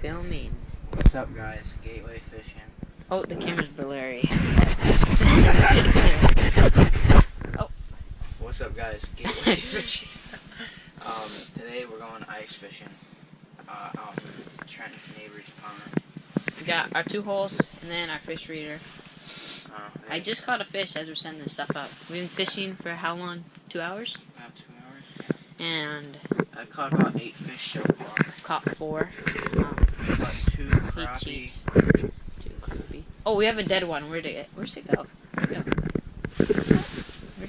filming. What's up, guys? Gateway fishing. Oh, the camera's blurry. Oh. What's up, guys? Gateway fishing. Today we're going ice fishing out in Trenton's neighbor's pond. We got our 2 holes and then our fish reader. I just caught a fish as we're sending this stuff up. We've been fishing for how long? 2 hours? About 2 hours. And I caught about 8 fish so far. caught 4. Caught 2 crappie. He cheats. 2 crappie. Oh, we have a dead one. Where's it go? Where'd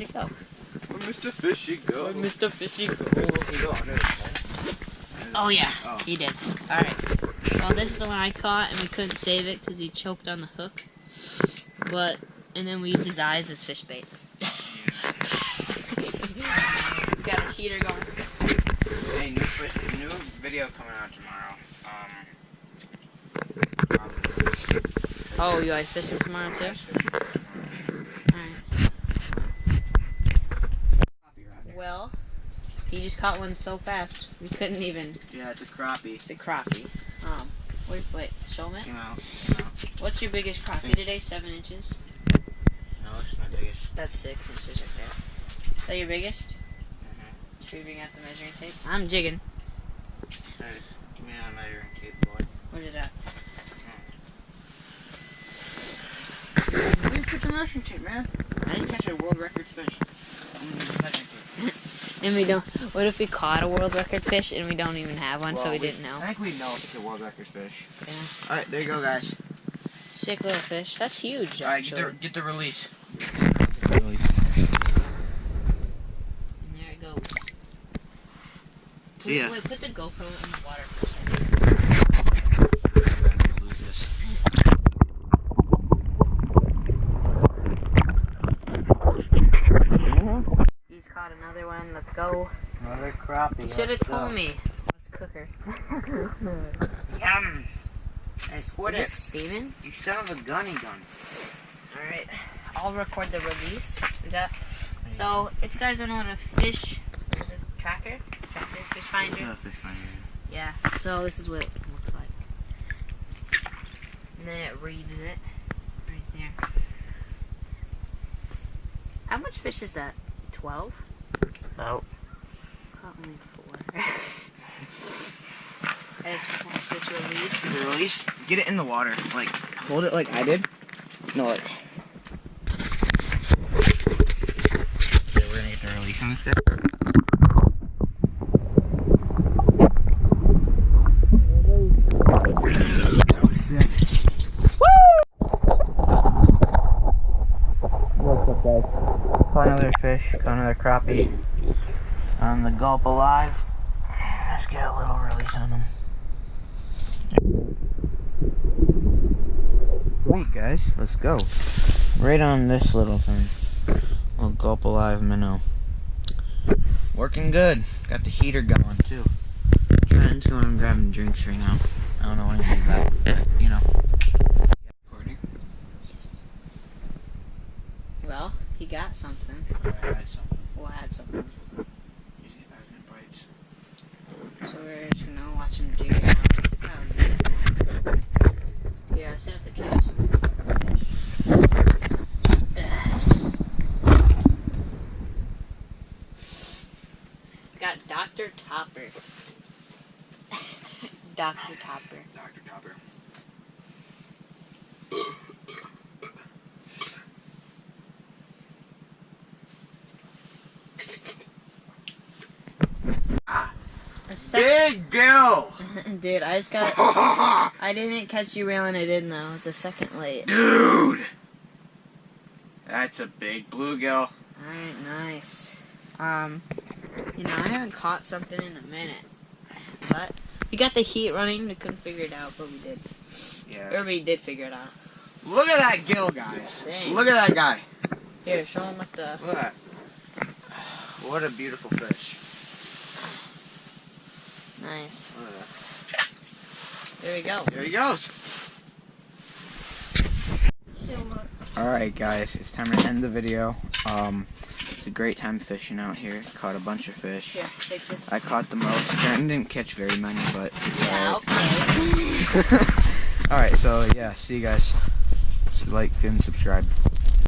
it go? Where Mr. Fishy go? Where'd Mr. Fishy go? Oh, yeah, oh. He did. Alright. Well, this is the one I caught, and we couldn't save it because he choked on the hook. And then we used his eyes as fish bait. We got a heater going. Hey, new video coming out tomorrow. Oh, you ice fishing tomorrow too? Alright. Well, he just caught one so fast we couldn't even. Yeah, it's a crappie. It's a crappie. Wait, show me. Came out. What's your biggest crappie today? 7 inches? No, it's my biggest. That's 6 inches right there. Is that your biggest? Mm-hmm. Should we bring out the measuring tape? I'm jigging. Hey, give me that measuring tape, boy. Where's it at? Where you put the measuring tape, man? I didn't catch a world record fish. And we don't. What if we caught a world record fish and we don't even have one, so we didn't know? I think we know if it's a world record fish. Yeah. Alright, there you go, guys. Sick little fish. That's huge. Alright, Actually. get the release. And there it goes. See ya. Wait, put the GoPro in the water for a second. I'm gonna lose this. He's caught another one. Let's go. Another crappie. You should have told me. Let's cook her. Yum! Hey, What is Steven? You son of a gunny gun. Alright. I'll record the release. So, if you guys don't know what a fish. What is it? Tracker? Fish finder? Yeah, fish finder. Yeah. So, this is what it looks like. And then it reads it. Right there. How much fish is that? 12? Oh. Caught only 4. Let's watch this release. The release? Get it in the water. Like, hold it like I did. No, like. Okay, we're gonna get the release on this guy. What's up, guys? Caught another fish, caught another crappie on the Gulp Alive. Let's get a little release on them. Sweet, guys, let's go. Right on this little thing. Little Gulp Alive minnow. Working good. Got the heater going too. Trent's going and grabbing drinks right now. I don't know anything about it, but you know. Recording? Yes. Well, he got something. I had something. We'll add something. You get back in bites. So we're just gonna watch him jig it out. Yeah, set up the cameras. Got Dr. Topper. Dr. Topper. Dr. Topper. Big deal! Dude, I just got. I didn't catch you reeling it in though. It's a second late. Dude! That's a big bluegill. Alright, nice. You know, I haven't caught something in a minute. But we got the heat running, we couldn't figure it out, but we did. Yeah. Everybody did figure it out. Look at that gill, guys. Dang. Look at that guy. Here, show him what the. Look at that. What a beautiful fish. Nice. Look at that. There we go. There he goes. Alright guys, it's time to end the video. It's a great time fishing out here. Caught a bunch of fish. Here, take this. I caught the most. Trenton didn't catch very many, but Yeah, okay. Alright, so yeah, see you guys. Like and subscribe.